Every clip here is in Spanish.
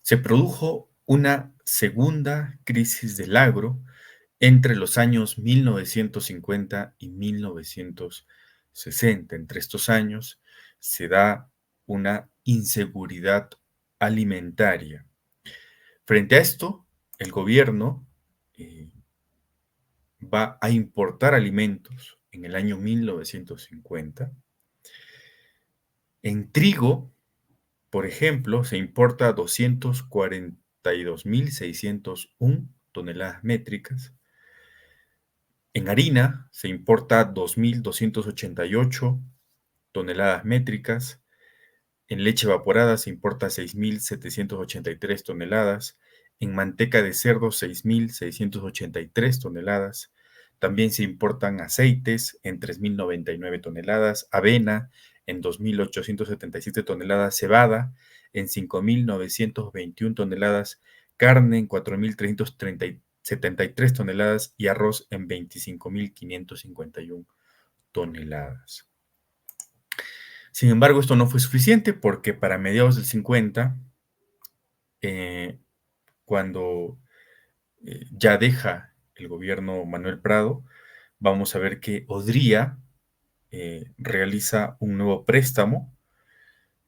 Se produjo una segunda crisis del agro entre los años 1950 y 1960. Entre estos años se da una inseguridad alimentaria. Frente a esto, el gobierno eh, va a importar alimentos en el año 1950. En trigo, por ejemplo, se importa 242.601 toneladas métricas. En harina se importa 2.288 toneladas métricas. En leche evaporada se importa 6.783 toneladas. En manteca de cerdo, 6.683 toneladas. También se importan aceites en 3.099 toneladas, avena en 2.877 toneladas, cebada en 5.921 toneladas, carne en 4.373 toneladas y arroz en 25.551 toneladas. Sin embargo, esto no fue suficiente porque para mediados del 50, eh, cuando ya deja el gobierno Manuel Prado, vamos a ver que Odría realiza un nuevo préstamo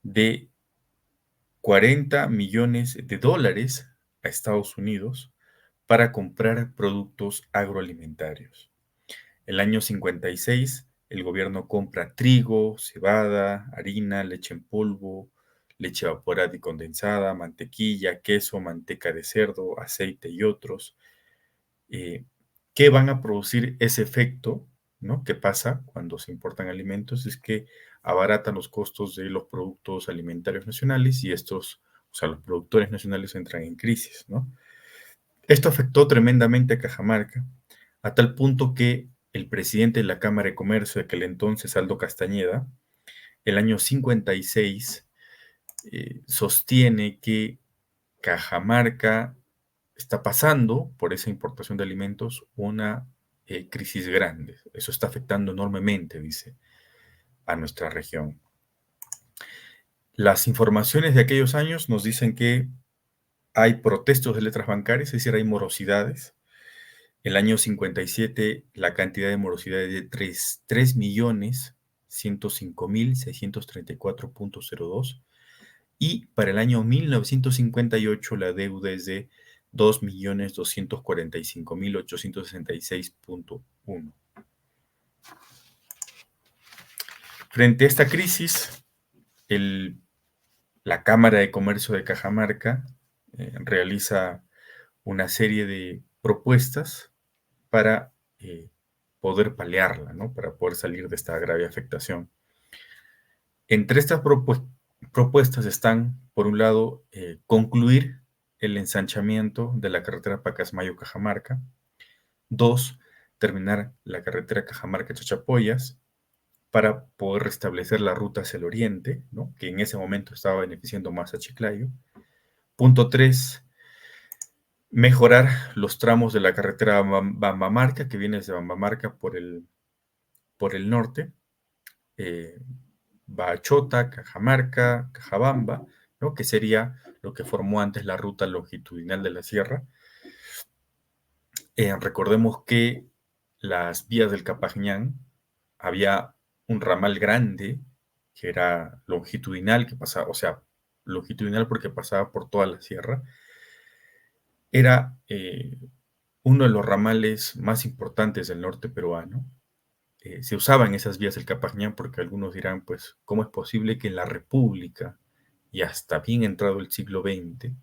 de 40 millones de dólares a Estados Unidos para comprar productos agroalimentarios. El año 56, el gobierno compra trigo, cebada, harina, leche en polvo, leche evaporada y condensada, mantequilla, queso, manteca de cerdo, aceite y otros, que van a producir ese efecto, ¿no? ¿Qué pasa cuando se importan alimentos? Es que abaratan los costos de los productos alimentarios nacionales y estos, o sea, los productores nacionales entran en crisis, ¿no? Esto afectó tremendamente a Cajamarca, a tal punto que el presidente de la Cámara de Comercio de aquel entonces, Aldo Castañeda, el año 56, sostiene que Cajamarca está pasando por esa importación de alimentos una crisis grande. Eso está afectando enormemente, dice, a nuestra región. Las informaciones de aquellos años nos dicen que hay protestos de letras bancarias, es decir, hay morosidades. El año 57, la cantidad de morosidad es de 3.105.634.02 y para el año 1958 la deuda es de 2.245.866.1. Frente a esta crisis, la Cámara de Comercio de Cajamarca realiza una serie de propuestas para poder paliarla, ¿no? Para poder salir de esta grave afectación. Entre estas propuestas están, por un lado, concluir el ensanchamiento de la carretera Pacasmayo-Cajamarca. Dos, terminar la carretera Cajamarca-Chachapoyas para poder restablecer la ruta hacia el oriente, ¿no? Que en ese momento estaba beneficiando más a Chiclayo. Punto 3, mejorar los tramos de la carretera Bambamarca, que viene desde Bambamarca por el norte, Bachota, Cajamarca, Cajabamba, ¿no? Que sería lo que formó antes la ruta longitudinal de la sierra. Recordemos que las vías del Capañán había un ramal grande que era longitudinal, que pasaba, o sea, longitudinal porque pasaba por toda la sierra. Era uno de los ramales más importantes del norte peruano. Se usaban esas vías del Capañán porque algunos dirán, pues, ¿cómo es posible que en la República y hasta bien entrado el siglo XX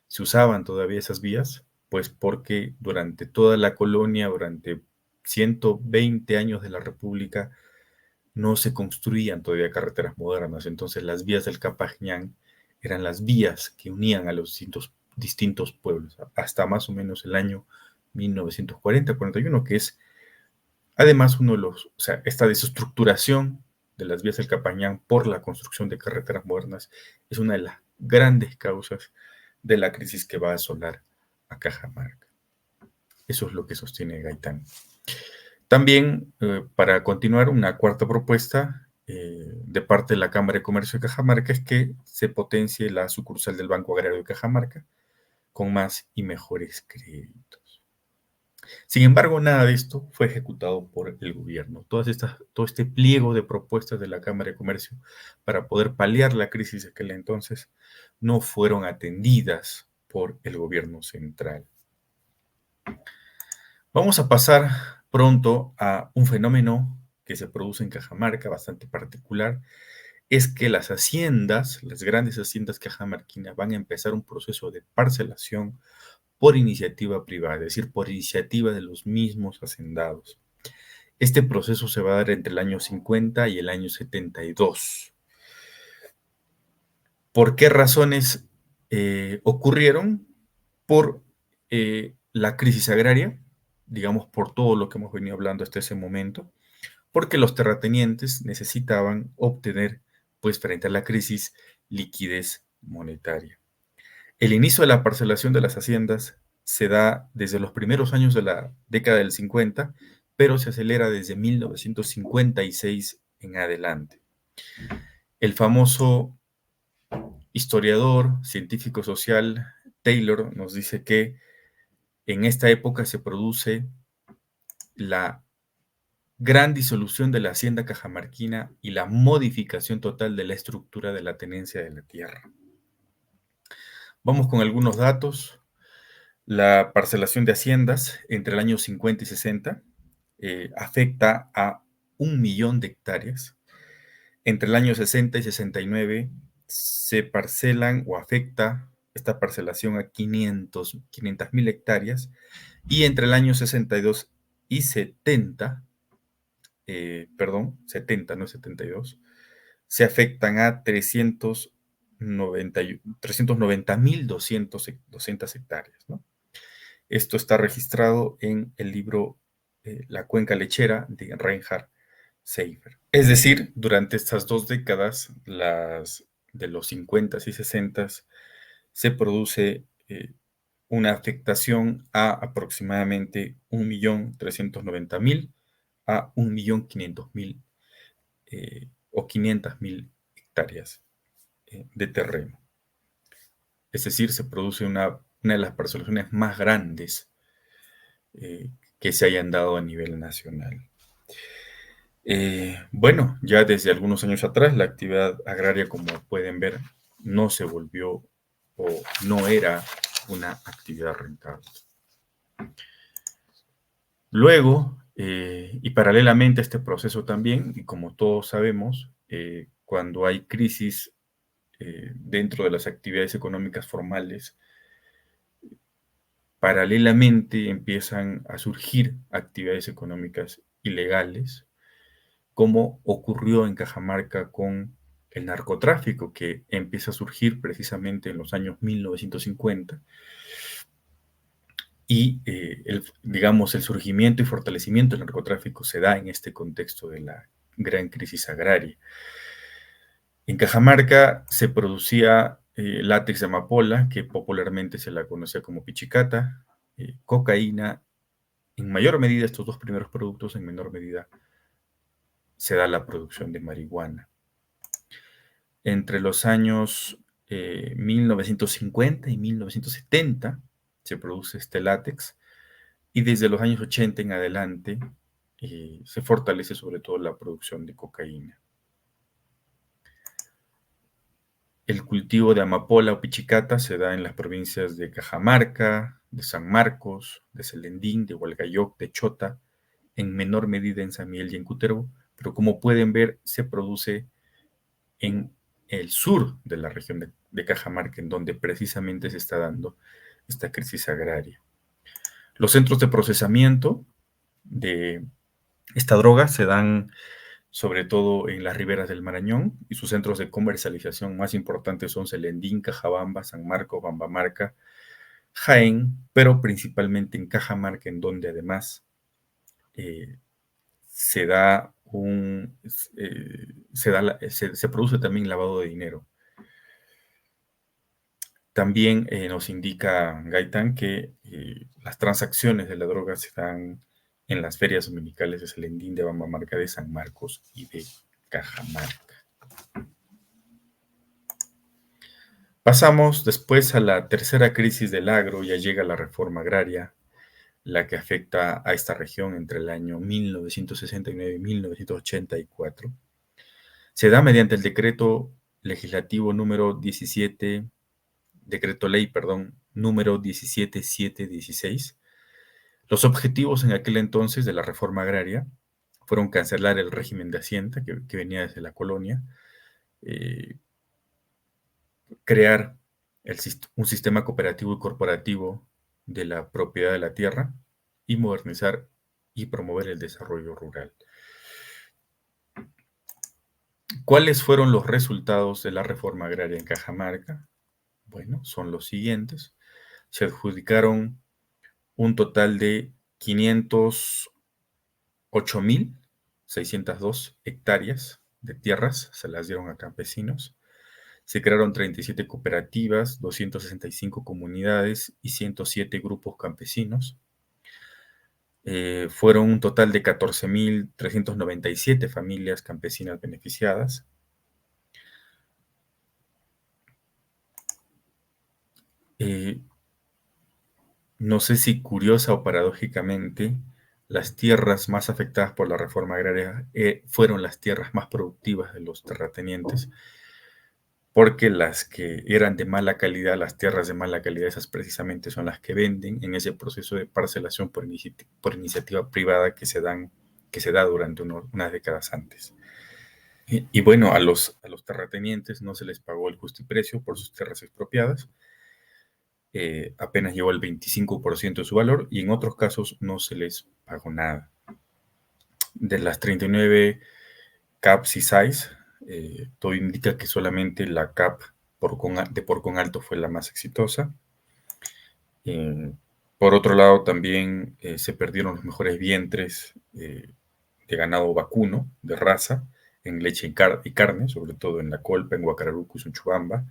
se usaban todavía esas vías? Pues porque durante toda la colonia, durante 120 años de la República, no se construían todavía carreteras modernas. Entonces las vías del Capañán eran las vías que unían a los distintos pueblos, hasta más o menos el año 1940-41, que es además uno de los, o sea, esta desestructuración de las vías del Capañán por la construcción de carreteras modernas es una de las grandes causas de la crisis que va a asolar a Cajamarca. Eso es lo que sostiene Gaitán. También, para continuar, una cuarta propuesta de parte de la Cámara de Comercio de Cajamarca es que se potencie la sucursal del Banco Agrario de Cajamarca con más y mejores créditos. Sin embargo, nada de esto fue ejecutado por el gobierno. Todo este pliego de propuestas de la Cámara de Comercio para poder paliar la crisis de aquel entonces no fueron atendidas por el gobierno central. Vamos a pasar pronto a un fenómeno que se produce en Cajamarca, bastante particular, es que las haciendas, las grandes haciendas cajamarquinas, van a empezar un proceso de parcelación por iniciativa privada, es decir, por iniciativa de los mismos hacendados. Este proceso se va a dar entre el año 50 y el año 72. ¿Por qué razones ocurrieron? Por la crisis agraria, digamos, por todo lo que hemos venido hablando hasta ese momento, porque los terratenientes necesitaban obtener, pues frente a la crisis, liquidez monetaria. El inicio de la parcelación de las haciendas se da desde los primeros años de la década del 50, pero se acelera desde 1956 en adelante. El famoso historiador, científico social, Taylor, nos dice que en esta época se produce la gran disolución de la hacienda cajamarquina y la modificación total de la estructura de la tenencia de la tierra. Vamos con algunos datos. La parcelación de haciendas entre el año 50 y 60 afecta a 1 millón de hectáreas. Entre el año 60 y 69 se parcelan o afecta esta parcelación a 500.000 hectáreas. Y entre el año 62 y 70, perdón, 70, no 72, se afectan a 390.200 hectáreas, ¿no? Esto está registrado en el libro La cuenca lechera de Reinhard Seifer. Es decir, durante estas 2 décadas, de los 50 y 60, se produce una afectación a aproximadamente 1.390.000 a 1.500.000 o 500.000 hectáreas de terreno. Es decir, se produce una de las parcelaciones más grandes que se hayan dado a nivel nacional. Bueno, ya desde algunos años atrás la actividad agraria, como pueden ver, no se volvió o no era una actividad rentable. Luego, y paralelamente a este proceso también, y como todos sabemos, cuando hay crisis dentro de las actividades económicas formales, paralelamente empiezan a surgir actividades económicas ilegales, como ocurrió en Cajamarca con el narcotráfico, que empieza a surgir precisamente en los años 1950, y digamos, el surgimiento y fortalecimiento del narcotráfico se da en este contexto de la gran crisis agraria. En Cajamarca se producía látex de amapola, que popularmente se la conocía como pichicata, cocaína, en mayor medida estos dos primeros productos, en menor medida se da la producción de marihuana. Entre los años 1950 y 1970 se produce este látex, y desde los años 80 en adelante se fortalece sobre todo la producción de cocaína. El cultivo de amapola o pichicata se da en las provincias de Cajamarca, de San Marcos, de Celendín, de Hualgayoc, de Chota, en menor medida en San Miguel y en Cutervo, pero como pueden ver, se produce en el sur de la región de Cajamarca, en donde precisamente se está dando esta crisis agraria. Los centros de procesamiento de esta droga se dan sobre todo en las riberas del Marañón, y sus centros de comercialización más importantes son Celendín, Cajabamba, San Marcos, Bambamarca, Jaén, pero principalmente en Cajamarca, en donde además se da se produce también lavado de dinero. También nos indica Gaitán que las transacciones de la droga se dan en las ferias dominicales de Celendín, de Bambamarca, de San Marcos y de Cajamarca. Pasamos después a la tercera crisis del agro, ya llega la reforma agraria, la que afecta a esta región entre el año 1969 y 1984. Se da mediante el decreto legislativo número 17, decreto ley, perdón, número 17716. Los objetivos en aquel entonces de la reforma agraria fueron cancelar el régimen de hacienda que venía desde la colonia, eh, crear un sistema cooperativo y corporativo de la propiedad de la tierra y modernizar y promover el desarrollo rural. ¿Cuáles fueron los resultados de la reforma agraria en Cajamarca? Bueno, son los siguientes. Se adjudicaron un total de 508.602 hectáreas de tierras, se las dieron a campesinos. Se crearon 37 cooperativas, 265 comunidades y 107 grupos campesinos. Fueron un total de 14.397 familias campesinas beneficiadas. No sé si curiosa o paradójicamente, las tierras más afectadas por la reforma agraria fueron las tierras más productivas de los terratenientes, porque las que eran de mala calidad, las tierras de mala calidad, esas precisamente son las que venden en ese proceso de parcelación por iniciativa privada que se da durante unas décadas antes. Y bueno, a los terratenientes no se les pagó el justiprecio por sus tierras expropiadas, apenas llegó al 25% de su valor y en otros casos no se les pagó nada. De las 39 CAPs y SAIs, todo indica que solamente la CAP de Porcón Alto fue la más exitosa. Por otro lado, también se perdieron los mejores vientres de ganado vacuno, de raza, en leche y carne, sobre todo en La Colpa, en Huacararucu y Suchubamba.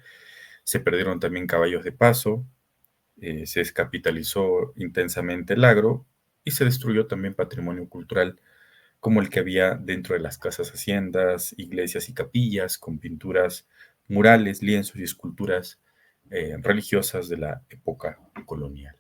Se perdieron también caballos de paso, se descapitalizó intensamente el agro y se destruyó también patrimonio cultural como el que había dentro de las casas haciendas, iglesias y capillas, con pinturas, murales, lienzos y esculturas religiosas de la época colonial.